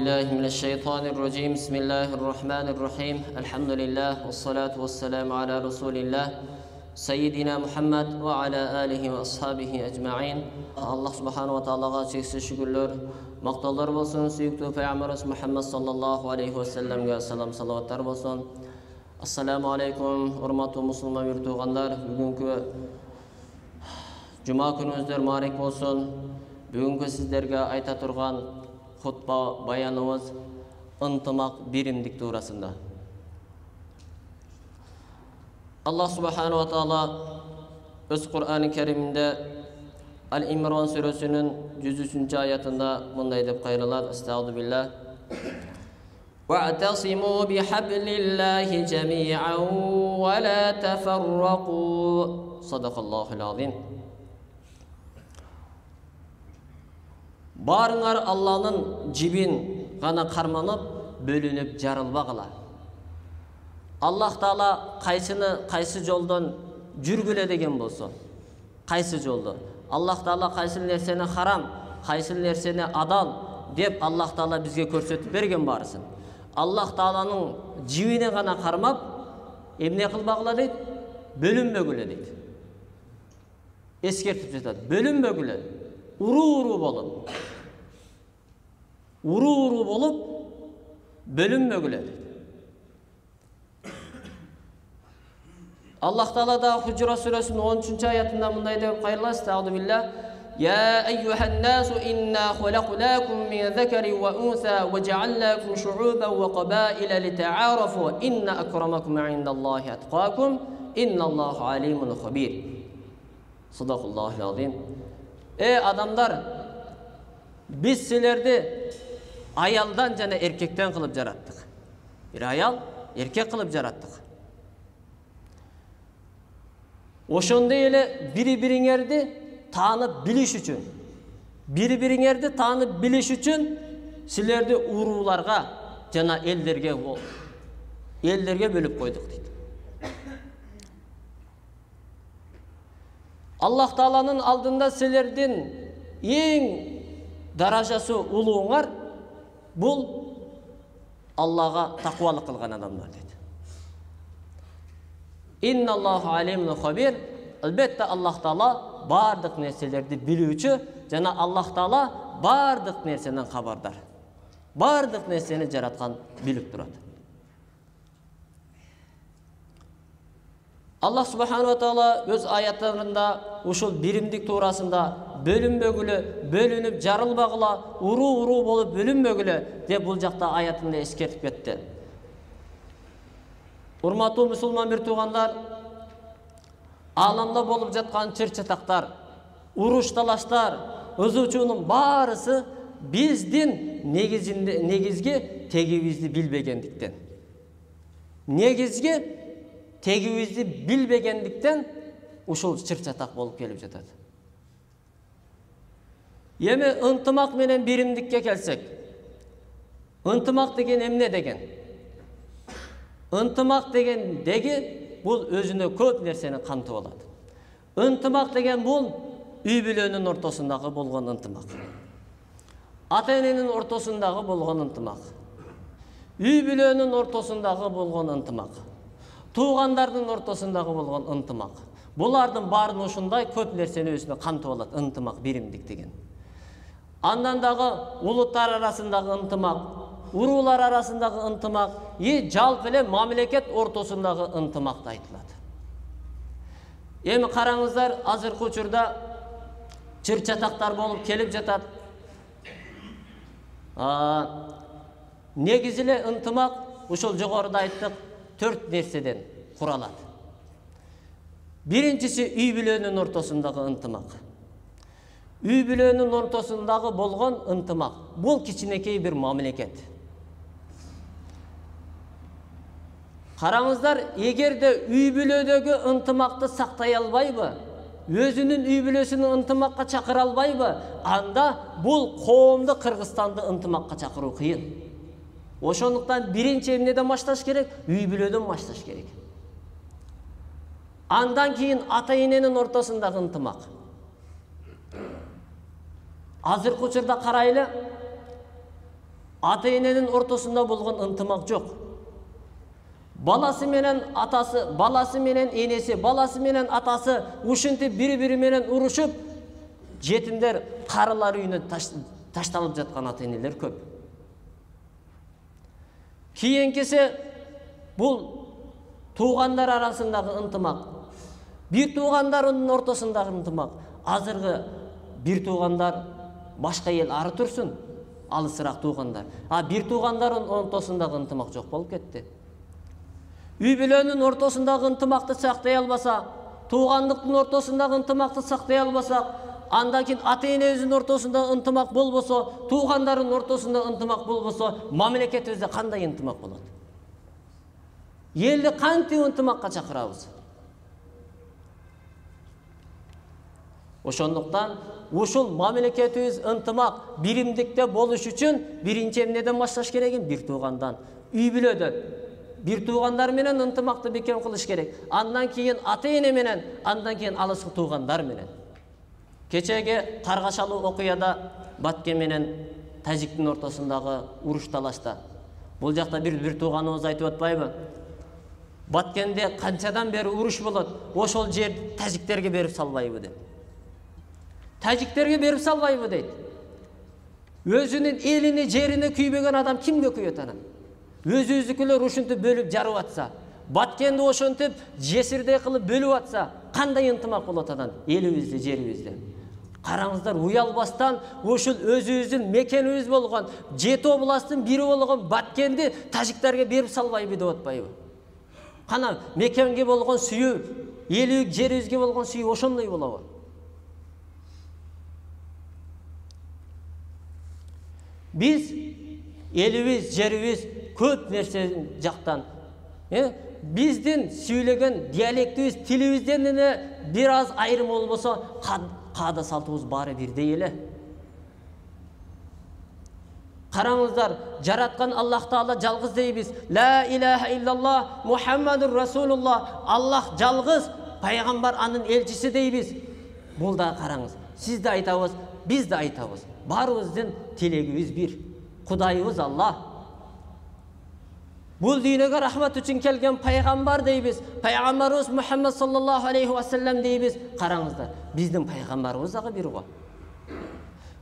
بالله من الشيطان الرجيم بسم الله الرحمن الرحيم الحمد لله والصلاة والسلام على رسول الله سيدنا محمد وعلى آله وأصحابه أجمعين. الله سبحانه وتعالى çeksiz şükürler, maqtallar bolsun, süyüktü Peygamberimiz Muhammed sallallahu aleyhi ve sellem'e salam salavatlar bolsun. Assalamu aleykum, hurmatly musulman yurtugandar. Bugünkü Cuma gününüzler mübarek bolsun. Bugünkü sizlerge ayta turgan hutba bayanımız ıntımak birimdik tuğrasında. Allah subhanahu wa ta'ala öz Kur'an-ı Kerim'de Al-İmran suresinin 103. ayetinde bunday dep qayralar. Estağfirullah. وَاعْتَصِمُوا بِحَبْلِ اللّٰهِ جَمِيعًا وَلَا تَفَرَّقُوا صَدَقَ اللّٰهُ الْعَظِيمُ. Barыңар Allah'ın cibin gana karmanıp, bölünüp jarılbagıla. Allah Taala qaysı joldan жүрgüle degen bolsun. Qaysı joldan. Allah Taala qaysı nerseni haram, qaysı nerseni adal dep Allah Taala bizge көрсөтүп берген барысын. Allah Taala'nın cibine gana karmap, emne kılbagıla deyt, bölünmögüle deyt. Eskertip жатат. Bölünmögüle. Uru bolup. Uru bolup bölünmögüle. Allah Taala da Hucurat suresinin 13. ayetinde bunday dep qayırlar. Estağfirullah. Ya eyyuhen nasu inna halaqnakum min zekeri ve unsa ve cealnakum şu'uben ve qabaila lita'arafu inna akramakum indallahi atqakum innallahu alimun habir. Sadaqallahul azim. Ey adamlar, biz sizlerdi ayaldan jana erkekten kılıp jarattık. Bir ayal erkek kılıp jarattık. Oşonda ele biri-biriňerdi tanıp biliş üçün, biri-biriňerdi tanıp biliş üçün sizlerdi urularga jana ellerge bölüp koyduk deydi. Allah Taala'nın aldında sizlerden en darajası uluğuңар bul Allah'a takvalık kılgan adamlar dedi. İnnallahu alimun habir. Elbette Allah Taala bardık nerselerdi bilүүчү, jana Allah Taala bardık nerseden habardar. Bardık nerseni jaratkan bilip durат. Allah subhanahu wa ta'ala öz ayatlarında uşul birimdik tuğrasında bölünmögülü, bölünüp jarılbagıla, uru bolup bölünmögülü dep bul jakta ayatında eskertip ketti. Urmаттуу musulman bir tuğanlar, alamda bolup жаткан çırçataqtar, uruş talaşlar, özüçünün barısı bizdin negizgi tegibizdi bilbegendikten. Negizgi tegibizdi bilbegendikten uşul çırçataq bolup kelip жатат. Yeme ынтымак menen birimdikке kelsek. Ынтымак деген emne degen? Ынтымак деген bul özüne köp nerseni kamtıp alат. Ынтымак деген bul üy-бүлөнүн ortasındагы болгон ынтымак. Ата-эненин ortasındагы болгон ынтымак. Üy-бүлөнүн ortasındагы болгон ынтымак. Tuğandardın ortasındagы болгон ынтымак. Bulardın bарын ушундай köp nerseni özüne kamtıp alат ынтымак birimdik деген. Andan dagı ulutlar arasındagı ынтымак, urular arasındagı ынтымак, жалпы эле мамлекет ортосундагы ынтымак да айтылат. Эми караңыздар, азыркы учурда чыр-чатактар болуп келип жатат. Негизи эле ынтымак ушул жогоруда айттык 4 нерседен куралат. Биринчиси üy-бүлөнүн ортосундагы ынтымак. Üy-бүлөнүн ортосундагы болгон ынтымак. Бул кичинекей бир мамлекет. Караңыздар, эгерде üy-бүлөдөгү ынтымакты сактай албайбы, өзүнүн üy-бүлөсүн ынтымакка чакыра албайбы, анда бул коомду Кыргызстанды ынтымакка чакыруу кыйын. Ошондуктан биринчи эмнеден башташ керек? Üy-бүлөдөн башташ керек. Андан кийин ата-эненин ортосундагы ынтымак. Азыркы учурда карайлы, ата-эненин ортосунда болгон ынтымак жок. Баласы менен атасы, баласы менен энеси, баласы менен атасы ушинтип бири-бири менен урушуп, жетимдер, карылар үйүнө ташталып жаткан ата-энелер көп. Кийинкиси бул туугандар арасындагы ынтымак. Бир туугандардын ортосундагы ынтымак. Азыркы бир туугандар башка эл ары турсун, алысыраак туугандар. Бир туугандардын ортосундагы ынтымак жок болуп кетти. Үй бүлөнүн ортосундагы ынтымакты сактай албаса, туугандыктын ортосундагы ынтымакты сактай албасак, андан кийин ата-энебиздин ортосунда ынтымак болбосо, туугандардын ортосунда ынтымак болбосо, мамлекетибизде кандай ынтымак болот? Элди кантип ынтымакка чакырабыз? Ошондуктан ушул мамлекетибиз ынтымак, биримдикте болуш үчүн биринчи эмнеден башташ керек? Бир туугандан, үй бүлөдөн. Бир туугандар менен ынтымакты бекем кылыш керек. Андан кийин ата-эне менен, андан кийин алыскы туугандар менен. Кечеги каргашалуу окуяда Баткен менен Тажиктин ортосундагы уруш талашта. Бул жакта бир тууганыбыз айтып атпайбы? Баткенде канчадан бери уруш болот, ошол жер тажиктерге берип салбайбы деп. Тажиктерге берип салбайбы дейт. Өзүнүн элини, жерине күйбөгөн адам кимге күйөт анан? Өзүбүздүкүлөр ушинтип бөлүп жарып атса, Баткенди ошентип жесирдей кылып бөлүп атса, кандай ынтымак болот анан элибизде, жерибизде? Караңыздар, уялбастан ушул өзүбүздүн мекенибиз болгон, 7 областтын бири болгон Баткенди тажиктерге берип салбайбы деп атпайбы? Кана мекенге болгон сүйүү, элибиз, жерибизге болгон сүйүү ошондой болобу? Биз элибиз, жерибиз көп нерсе жактан, биздин сүйлөгөн диалектибиз, тилибизден эле бир аз айрым болбосо, каада салтыбыз баары бирдей эле. Караңыздар, жараткан Аллах Таала жалгыз дейбиз. Ла илаха иллаллах Мухаммадур Расулуллах. Аллах жалгыз, пайгамбар анын элчиси дейбиз. Бул да караңыз. Сиз да айтабыз, биз да айтабыз. Баарыбыздын тилегибиз бир. Кудайыбыз Аллах. Бул дүйнөгө рахмат үчүн келген пайгамбар дейбиз. Пайгамбарыбыз Мухаммад саллаллаху алейхи ва саллям дейбиз. Караңыздар, биздин пайгамбарыбыз дагы бир го.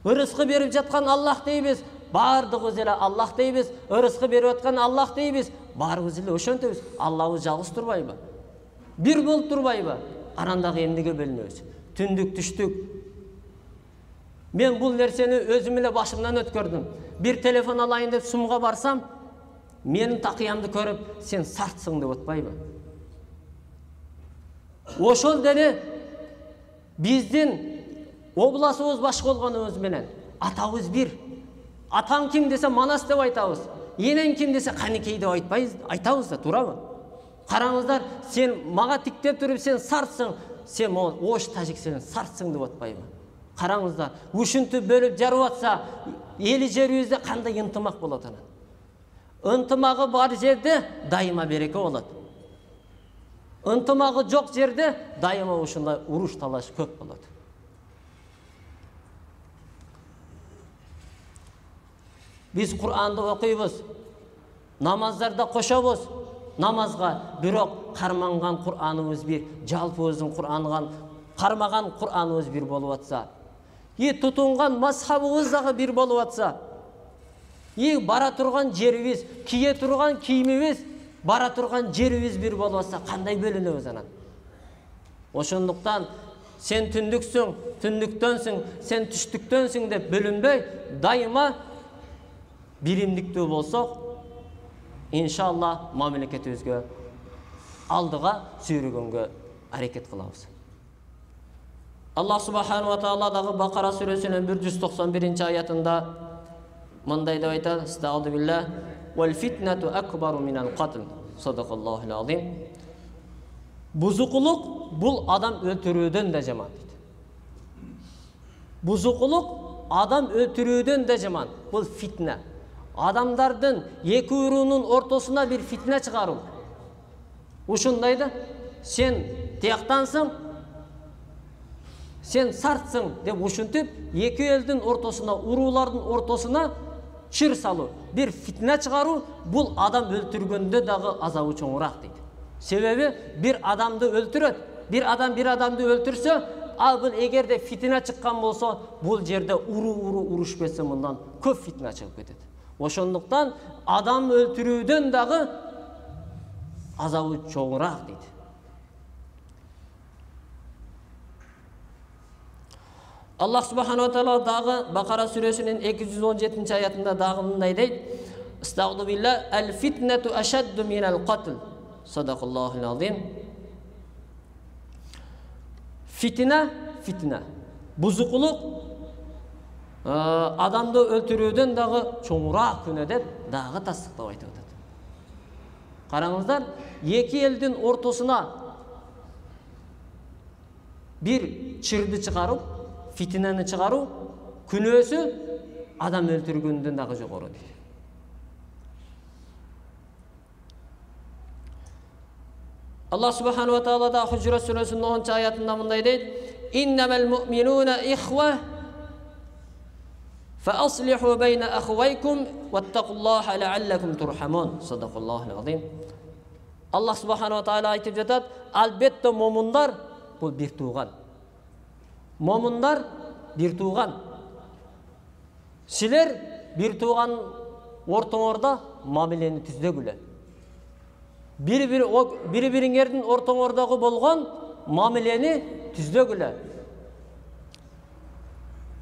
Ырыскы берип жаткан Аллах дейбиз. Бардыгыбыз эле Аллах дейбиз. Ырыскы берип аткан Аллах дейбиз. Баарыбыз эле ошентебиз. Аллахыбыз жалгыз турбайбы? Бир болуп турбайбы? Анан дагы эмнеге бөлүнөбүз? Түндүк, түштүк. Мен бул нерсени өзүм эле башымдан өткөрдүм. Бир телефон алайын деп сумга барсам, менин такыямды көрүп, сен сартсың деп атпайбы? Ошол деле биздин обласыбыз башка болгонубуз менен атабыз бир. Атаң ким десе Манас деп айтабыз. Энең ким десе Каникей деп айтабыз да, туурабы? Караңыздар, сен мага тиктеп туруп, сен сартсың, сен ош тажик сен сартсың деп атпайбы? Караңыздар, ушинтип бөлүп жарып атса, эли жерибизде кандай ынтымак болот анан? Ынтымагы бар жерде дайыма береке болот. Ынтымагы жок жерде дайыма ушундай уруш талаш көп болот. Биз Кур'анды окуйбуз, намаздарда кошобуз, намазга, бирок карманган Кур'аныбыз бир, жалпыбыздын Кур'анга кармаган Кур'аныбыз бир болуп атса, тутунган мазхабыбыз дагы бир болуп атса, бара турган жерибиз, кие турган кийимибиз, бара турган жерибиз бир болуп атса, кандай бөлүнөбүз анан? Ошондуктан сен түндүксүң, түндүктөнсүң, сен түштүктөнсүң деп бөлүнбөй, дайыма биримдиктүү болсок, иншалла мамлекетибизге алдыга сүйрөгөнгө аракет кылабыз. Аллах субханаху ва таала дагы Бакара сүрөсүнүн 191 аятында мындай деп айтат: "Астагфиру билlah вал фитнату акбару минал катл." Садакаллахул азим. Бузукулук бул адам өлтүрүүдөн да жаман дейт. Бузукулук адам өлтүрүүдөн да жаман. Бул фитна. Адамдардын эки уруунун ортосуна бир фитна чыгаруу. Ушундай да, сен тияктансың, сен сартсың деп ушинтип, эки элдин ортосуна, уруулардын ортосуна чыр салуу, бир фитне чыгаруу бул адам өлтүргөндө дагы азабы чоңураак дейт. Себеби бир адамды өлтүрөт, бир адамды өлтүрсө, ал бул эгерде фитне чыккан болсо, бул жерде уруш берсе мындан көп фитне чыгып кетет. Ошондуктан адам өлтүрүүдөн дагы азабы чоңураак дейт. Аллах субхана ва таала дагы Бакара сүрөсүнүн 217 аятында дагы мындай дейт: "Астагфиру билlah, ал-фитнату ашадду минал qatl." Садакаллахул азим. Фитна, бузукулук адамды өлтүрүүдөн дагы чоңураак күнөө деп дагы тастыктап айтып атат. Караңыздар, эки элдин ортосуна бир чырды чыгарып, фитнени чыгаруу күнөөсү адам өлтүргөндөн дагы жогору дейт. Аллах субхана ва таала да Худжурат сүрөсүнүн 10 аятында мындай дейт: "Иннамал муъминуна ихва фа аслиху байна ахвайкум ваттакуллаха лааллакум турхамун." Садакаллахул азим. Аллах субхана ва таала айтып жатат: "Албетте момундар бул бир тууган. Момундар бир тууган. Силер бир тууган ортоңордо мамилени түздөгүлө. Бири-бириңердин ортоңордогу болгон мамилени түздөгүлө.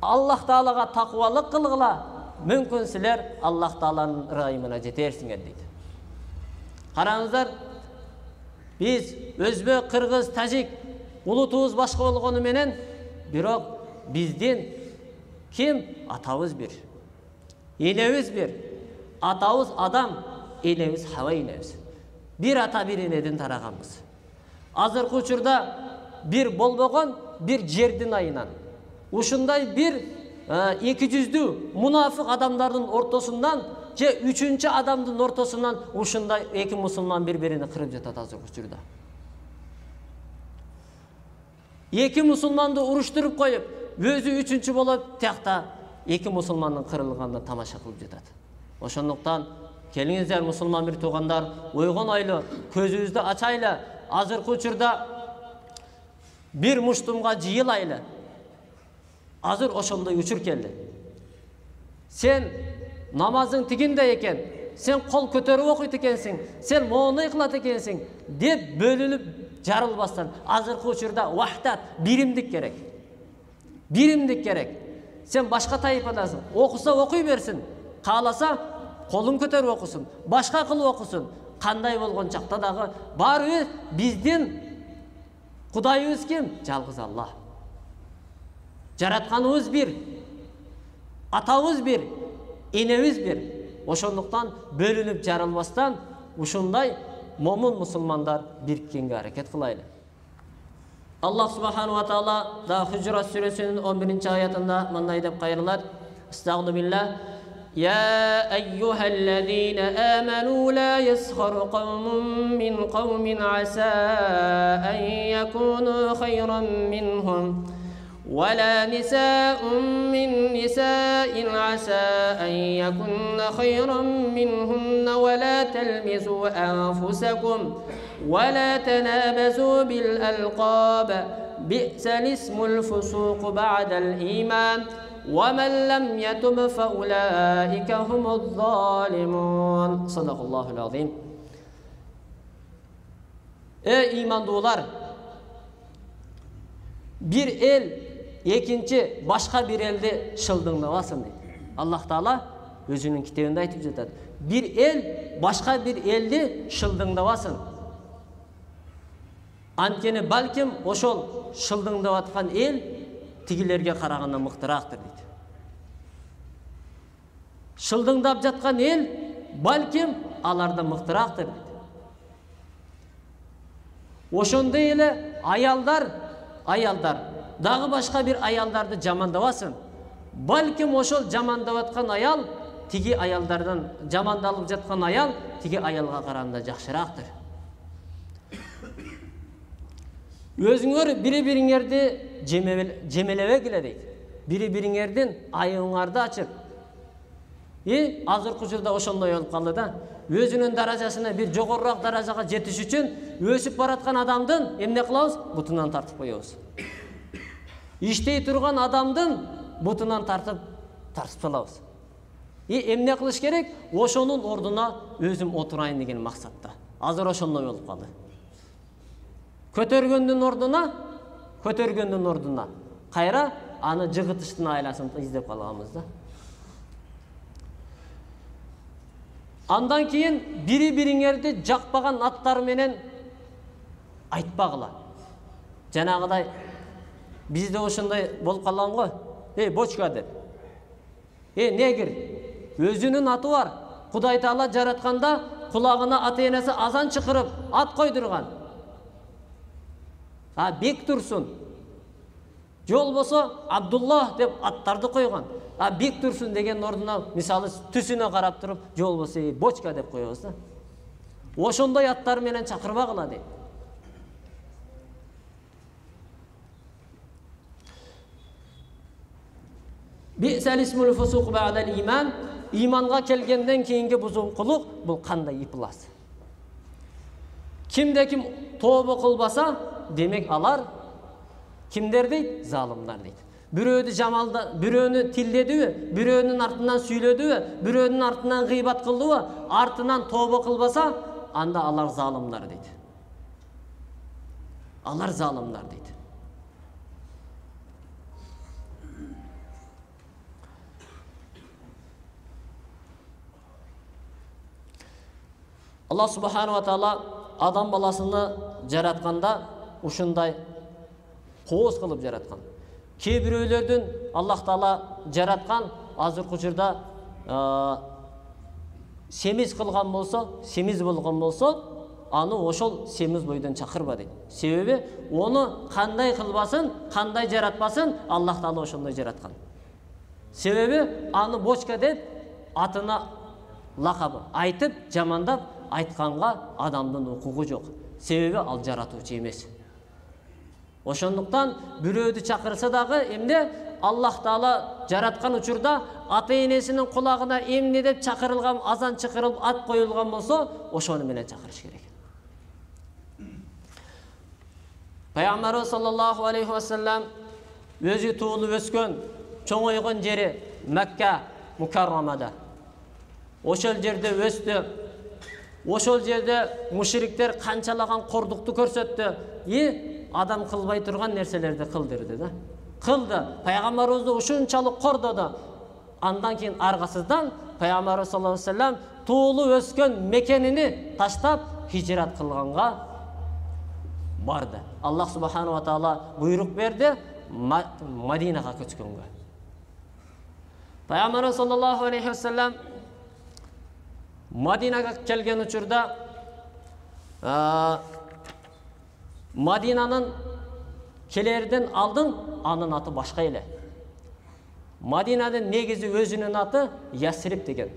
Аллах Таалага такыбалык кылгыла, мүмкүн силер Аллах Тааланын ырайымына жетерсиңер" дейт. Караңыздар, биз өзбек, кыргыз, тажик улутубуз башка болгону менен, бирок биздин ким? Атабыз бир. Энебиз бир. Атабыз адам, энебиз Хава энебиз. Бир ата бир энеден тараганбыз. Азыркы учурда бир болбогон бир жердин айынан ушундай бир 200 мунафык адамдардын ортосунан же 3-чү адамдын ортосунан ушундай эки мусулман бири-бирине кырып жатат азыркы учурда. Эки мусулманды уруштуруп коюп, өзү 3-чү болуп, тиякта эки мусулмандын кырылганын тамаша кылып жатат. Ошондуктан келиңиздер мусулман бир туугандар, ойгонойлу, көзүбүздү ачайлы. Азыркы учурда бир муштумга жыйылайлы. Азыр ошондой учур келди. Сен намазың тигинде экен, сен кол көтөрүп окуйт экенсиң, сен моуну кылат экенсиң деп бөлүнүп жарылбастан, азыркы учурда вахтат, биримдик керек. Биримдик керек. Сен башка тайпадасың, окуса окуй берсин, кааласа колун көтөрүп окусун, башка кылып окусун. Кандай болгон чакта дагы баарыбыз биздин Кудайыбыз ким? Жалгыз Аллах. Жаратканыбыз бир, атабыз бир, энебиз бир. Ошондуктан бөлүнүп жарылбастан ушундай момун мусулмандар бириккенге аракет кылайлы. Аллах субхана ва таала да Худжурат сүрөсүнүн 11 аятында мындай деп кайрылат: "Астагфиру билlah, يا أيها الذين آمنوا لا يسخر قوم من قوم عسى أن يكونوا خيرا منهم ولا نساء من نساء عسى أن يكن خيرا منهن ولا تلمزوا أنفسكم ولا تنابزوا بالألقاب بئس الاسم الفسوق بعد الإيمان ومن لم يتب فأولئك هم الظالمون." صدق الله العظيم. Ey imandılar, bir el ekинчи башка bir eldi шылдыңдабасын дейт. Аллах Таала өзүнүн китебинде айтып жатат. Bir el башка bir eldi шылдыңдабасын. Анткени балким ошол шылдыңдап аткан эл тигилерге караганда мыктыраактыр дейт. Шылдыңдап жаткан эл балким алардан мыктыраактыр дейт. Ошондой эле аялдар дагы башка бир аялдарды жамандабасын. Балким ошол жамандап аткан аял тиги аялдардан, жамандалып жаткан аял тиги аялга караганда жакшыраактыр. Өзүңөр бири-бириңерди жемелебегиле дейт. Бири-бириңердин айыбыңарды ачып, Азыркы учурда ошондой болуп калды да. Өзүнүн даражасына бир жогорураак даражага жетиш үчүн өсүп бараткан адамдын эмне кылабыз? Бутунан тартып коебуз. Иштей турган адамдын бутунан тартып салабыз. Эмне кылыш керек? Ошонун ордуна өзүм отурайын деген максатта. Азыр ошондой болуп калды. Көтөргөндүн ордуна кайра аны жыгытыштын айласын издеп калганбыз да. Андан кийин бири-бириңерди жакпаган аттар менен айтпагыла. Жанагыдай бизде ошондой болуп калган го. Бочка деп. Негир. Өзүнүн аты бар. Кудай Таала жаратканда кулагына ата-энеси азан чыкырып, ат койдурган. Бек Турсун. Жол болсо Абдуллах деп аттарды койгон. Бек Турсун деген ордуна мисалы түсүнө карап туруп, жол болсо Бочка деп коебуз да. Ошондой аттар менен чакырбагыла дейт. Бисал исмул фусук ба'дал иман. Иманга келгенден кийинки бузукулук бул кандай ипылас. Кимде ким тобо кылбаса, демек алар кимдер дейт? Залымдар дейт. Бирөөдү жамалда, бирөөнү тилдедиби, бирөөнүн артынан сүйлөдүбү, бирөөнүн артынан гыйбат кылдыбы, артынан тобо кылбаса, анда алар залымдар дейт. Алар залымдар дейт. Аллах субхану ва таала адам баласыны жаратканда ушундай кооз кылып жараткан. Кээ бирөөлөрдүн Аллах Таала жараткан азыркы учурда семиз кылган болсо, семиз болгон болсо, аны ошол семиз бойдон чакырба дейт. Себеби оны кандай кылбасын, кандай жаратпасын, Аллах Таала ошондой жараткан. Себеби аны Бочка деп атына лакабы айтып, жамандап айтканга адамдын укугу жок. Себеби ал жаратуучу эмес. Ошондуктан бирөөдү чакырса дагы эмне Аллах Таала жараткан учурда ата-энесинин кулагына эмне деп чакырылган, азан чакырылып, ат коюлган болсо, ошону менен чакырыш керек. Пайгамбарыбыз саллаллаху алейхи ва саллям өзү туулуп өскөн, чоңойгон жери Макка Мукаррамада. Ошол жерде өстү. Ошол жерде мушриктер канчалаган кордукту көрсөттү. Адам кылбай турган нерселерди кылдырды да. Кылды. Пайгамбарыбызды ушунчалык кордоду. Андан кийин аргасыздан Пайгамбарыбыз саллаллаху алейхи ва саллям туулуп өскөн мекенини таштап хижрат кылганга барды. Аллах субхану ва таала буйрук берди Мадинага көчкөнгө. Пайгамбарыбыз саллаллаху алейхи ва саллям Мадинага келген учурда Мадинанын келерден алдын анын аты башка эле. Мадинадын негизи өзүнүн аты Ясрип деген.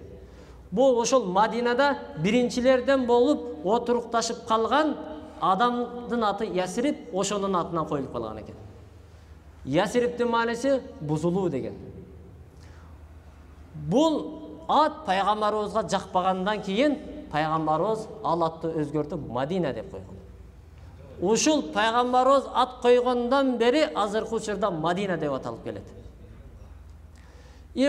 Бул ошол Мадинада биринчилерден болуп отурукташып калган адамдын аты Ясрип, ошонун атынан коюлуп калган экен. Ясриптин мааниси бузулуу деген. Бул ат пайгамбарыбызга жакпагандан кийин пайгамбарыбыз ал атты өзгөртүп Мадина деп койгон. Ушул пайгамбарыбыз ат койгондон бери азыркы учурда Мадина деп аталып келет.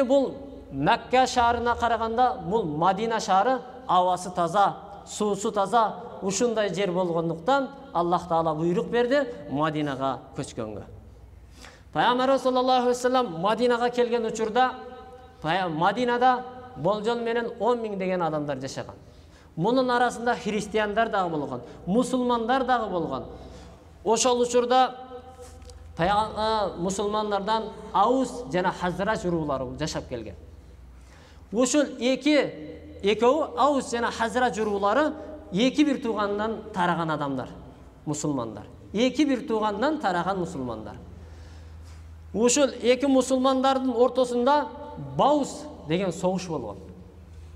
Бул Макка шаарына караганда бул Мадина шаары абасы таза, суусу таза, ушундай жер болгондуктан Аллах Таала буйрук берди Мадинага көчкөнгө. Пайгамбарыбыз саллаллаху алейхи ва саллям Мадинага келген учурда Мадинада болжол менен 10.000 деген адамдар жашаган. Мунун арасында христиандар дагы болгон, мусулмандар дагы болгон. Ошол учурда мусулмандардан Аус жана Хазрач уруулары жашап келген. Ошол экөө Аус жана Хазрач уруулары эки бир туугандан тараган адамдар, мусулмандар. Эки бир туугандан тараган мусулмандар. Ошол эки мусулмандардын ортосунда Баус деген согуш болгон.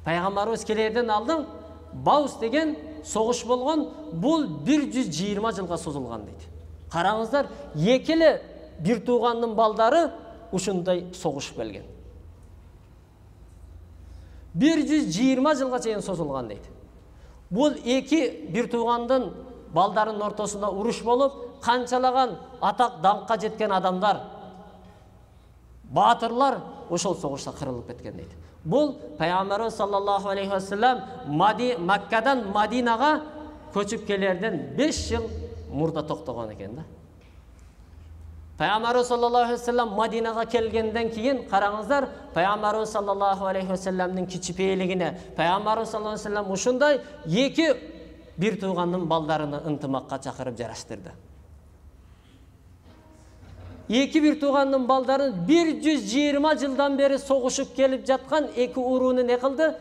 Пайгамбарыбыз келерден алдын Баус деген согуш болгон. Бул 120 жылга созулган дейт. Караңыздар, эки эле бир туугандын балдары ушундай согушуп келген. 120 жылга чейин созулган дейт. Бул эки бир туугандын балдарынын ортосунда уруш болуп, канчалаган атак даңкка жеткен адамдар, баатырлар ошол согушта кырылып кеткен дейт. Бул Пайгамбарыбыз саллаллаху алейхи ва саллям Маккадан Мадинага көчүп келерден 5 жыл мурда токтогон экен да. Пайгамбарыбыз саллаллаху алейхи ва саллям Мадинага келгенден кийин караңыздар, Пайгамбарыбыз саллаллаху алейхи ва саллямдын кичипейлигине, Пайгамбарыбыз саллаллаху алейхи ва саллям ушундай эки бир туугандын балдарыны ынтымакка чакырып жараштырды. Эки бир туугандын балдарын 120 жылдан бери согушуп келип жаткан эки урууну не кылды?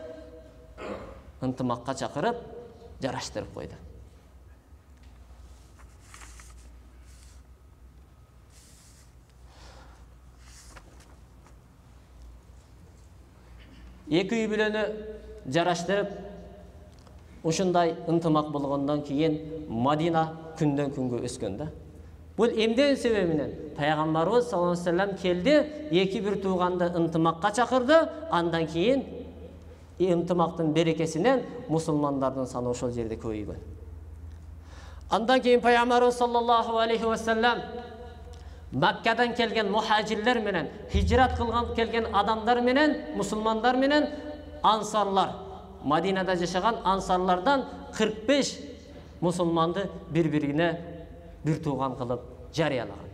Ынтымакка чакырып жараштырып койду. Эки үй бүлөнү жараштырып, ушундай ынтымак болгондон кийин Мадина күндөн күнгө өскөн да. Бул эмден себебинен Пайгамбарыбыз саллаллаху алейхи ва саллям келди, эки бир тууганды ынтымакка чакырды, андан кийин ынтымактын берекесинен мусулмандардын саны ошол жерде көбөйгөн. Андан кийин Пайгамбарыбыз саллаллаху алейхи ва саллям Маккадан келген мухажирлер менен, хижрат кылган келген адамдар менен, мусулмандар менен ансарлар, Мадинада жашаган ансарлардан 45 мусулманды бири-бирине бир тууган кылып жарыялаган.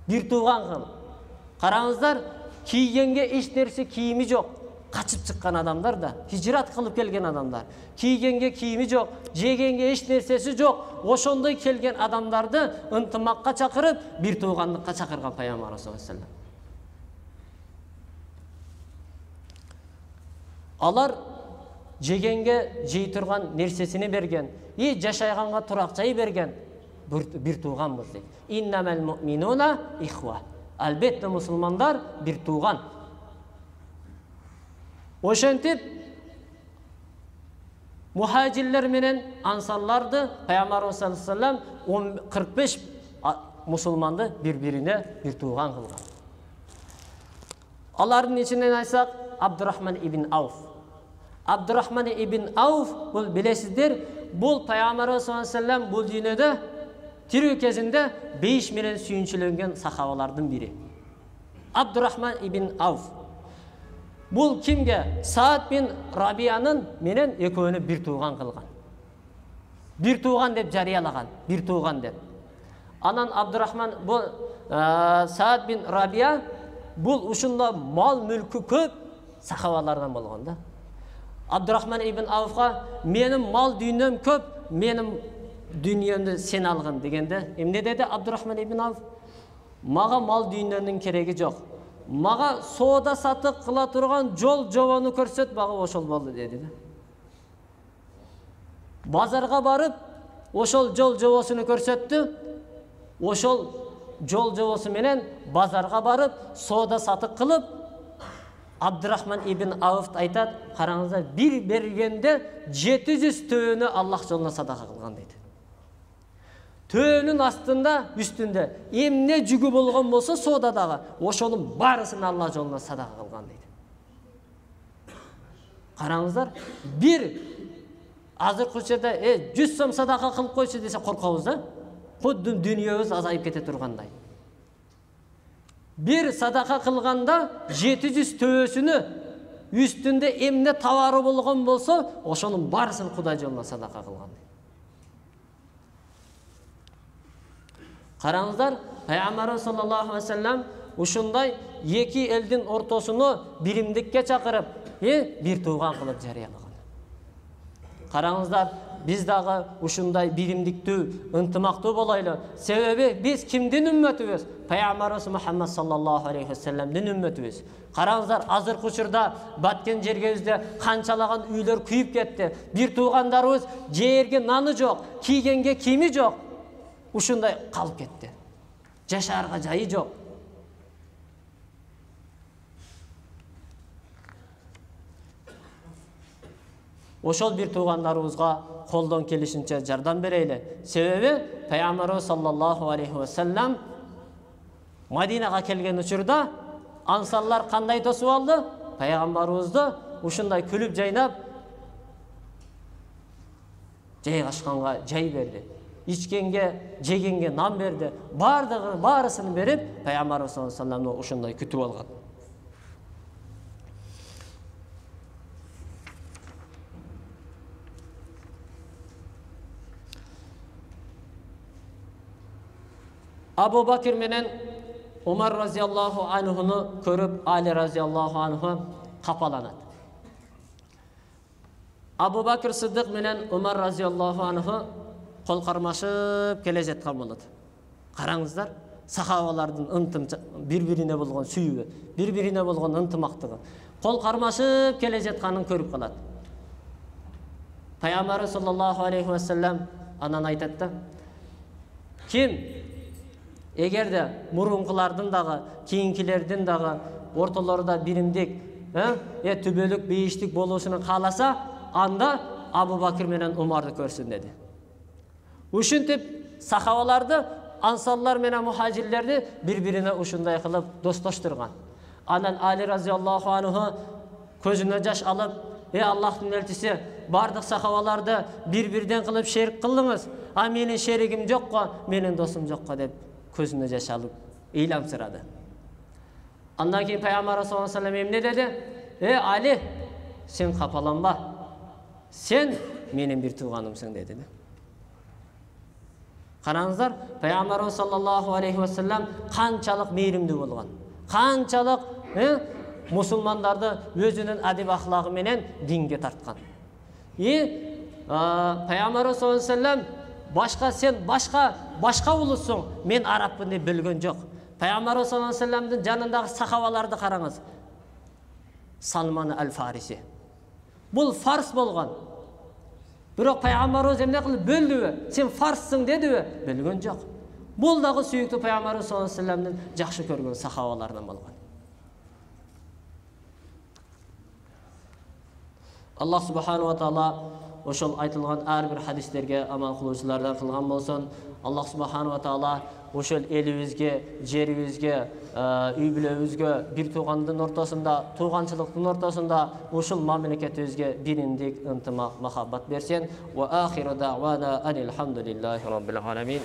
Бир тууган кылып. Караңыздар, кийгенге эч нерсе кийими жок. Качып чыккан адамдар да, хижрат кылып келген адамдар. Кийгенге кийими жок, жегенге эч нерсеси жок. Ошондой келген адамдарды ынтымакка чакырып, бир туугандыкка чакырган Пайгамбарыбыз саллаллаху алейхи ва саллям. Алар жегенге жей турган нерсесини берген, жашайганга турак жай берген бир тууганбыз дейт. Иннамал муъминуна ихва. Албетте мусулмандар бир тууган. Ошентип мухажирлер менен ансарларды Пайгамбарыбыз саллаллаху алейхи ва саллям 45 мусулманды бири-бирине бир тууган кылган. Алардын ичинен айтсак, Абдурахман ибн Ауф. Абдурахман ибн Ауф, бул билесиздер, бул Пайгамбарыбыз саллаллаху алейхи ва саллям бул дүйнөдө тирүү кезинде бейиш менен сүйүнчүлөнгөн сахабалардын бири. Абдурахман ибн Ауф. Бул кимге? Саад бин Рабиянын менен экөөнү бир тууган кылган. Бир тууган деп жарыялаган, бир тууган деп. Анан Абдурахман бул Саад бин Рабия бул ушунда мал мүлкү көп сахабалардан болгон да. Абдурахман ибн Ауфга менин мал дүйнөм көп, менин дүйнөмдү сен алгын дегенде, эмне деди Абдурахман ибн Ауф? Мага мал дүйнөнүн кереги жок. Мага соода сатык кыла турган жол жобону көрсөт, мага ошол болду деди да. Базарга барып, ошол жол жобосуну көрсөттү. Ошол жол жобосу менен базарга барып, соода сатык кылып, Абдурахман ибн Ауф айтат, караңыздар, бир бергенде 700 төөнү Аллах жолуна садака кылган дейт. Төөнүн астында, үстүндө эмне жүгү болгон болсо соодадагы, ошонун баарысын Аллах жолуна садака кылган дейт. Караңыздар, бир азыркы учурда 100 сом садака кылып койчу десе коркобуз да. Кудду дүйнөбүз азайып кете тургандай. Bir sadaka kılganda 700 төөсүнү üstünde emne tavarı болгон болсо, ошонун барысын Кудай жолуна садака кылган. Караңыздар, Пайгамбарыбыз саллаллаху алейхи ва саллям ушундай эки элдин ортосуну биримдикке чакырып, бир тууган кылып жарыялаган. Караңыздар, biz дагы ушундай биримдиктүү, ынтымактуу болайлы. Себеби биз кимдин үммөтүбүз? Пайгамбарыбыз Мухаммад саллаллаху алейхи ва салламдын үммөтүбүз. Караңыздар, азыркы учурда баткен жергебизде канчалаган үйлөр күйүп кетти. Бир туугандарыбыз жерге наны жок, кийгенге кийими жок. Ушундай калып кетти. Жашаарга жайы жок. Ошол бир туугандарыбызга колдон келишинче жардам берели. Себеби Пайгамбарыбыз саллаллаху алейхи ва саллам Мадинага келген учурда ансарлар кандай тосуп алды? Пайгамбарыбызды ушундай күлүп жайнап жайгашканга жай берди. Ичкенге, жегенге нан берди. Баарысын берип, Пайгамбарыбыз саллаллаху алейхи ва салламны ушундай күтүп алган. Абу Бакир менен Умар разияллаху анхуну көрүп, Али разияллаху анху капаланат. Абу Бакир Сыддык менен Умар разияллаху анху кол кармашып келе жаткан болот. Караңыздар, сахабалардын бири-бирине болгон сүйүүгү, бири-бирине болгон ынтымактыгы, кол кармашып келе жатканын көрүп калат. Пайгамбар саллаллаху алейхи ва саллам анан айтат да: ким эгерде мурункулардын дагы, кийинкилердин дагы ортолорунда биримдик, түбөлүк бейиштик болушун кааласа, анда Абу Бакир менен Умарды көрсүн деди. Ушинтип сахабаларды, ансарлар менен мухажирлерди бири-бирине ушундай кылып достоштурган. Анан Али разияллаху анху көзүнө жаш алып: Аллахтын элчиси, бардык сахабаларды бир-бирден кылып шерик кылдыңыз, а менин шеригим жокко, менин досум жокко деп көзүнө жаш алып ыйламсырады. Андан кийин Пайгамбар саллаллаху алейхи ва саллам эмне деди? Али, сен капаланба. Сен менин бир тууганымсың деди. Караңыздар, Пайгамбар саллаллаху алейхи ва саллам канчалык мейримдүү болгон. Канчалык мусулмандарды өзүнүн адеп ахлагы менен динге тарткан. Пайгамбар саллаллаху алейхи ва саллам сен башка улусуң, мен арабмын деп билген жок. Пайгамбар саллаллаху алейхи ва салламдын жанындагы сахабаларды караңыз. Салман аль-Фариси. Бул фарс болгон. Бирок Пайгамбарыбыз эмне кылып бөлдүбү? Сен фарссың дедиби? Билген жок. Бул дагы сүйүктүү Пайгамбар саллаллаху алейхи ва салламдын жакшы көргөн сахабаларынан болгон. Аллах субхану ва таала ошол айтылган ар бир хадистерге амал кылуучулардан кылган болсун. Аллах субхану ва таала ошол элибизге, жерибизге, үй бүлөбүзгө, бир туугандын ортосунда, тууганчылыктын ортосунда ошол мамлекетибизге биримдик, ынтымак, махаббат берсин. Ва ахиру даъвана анил хамдулиллахи раббил аламин.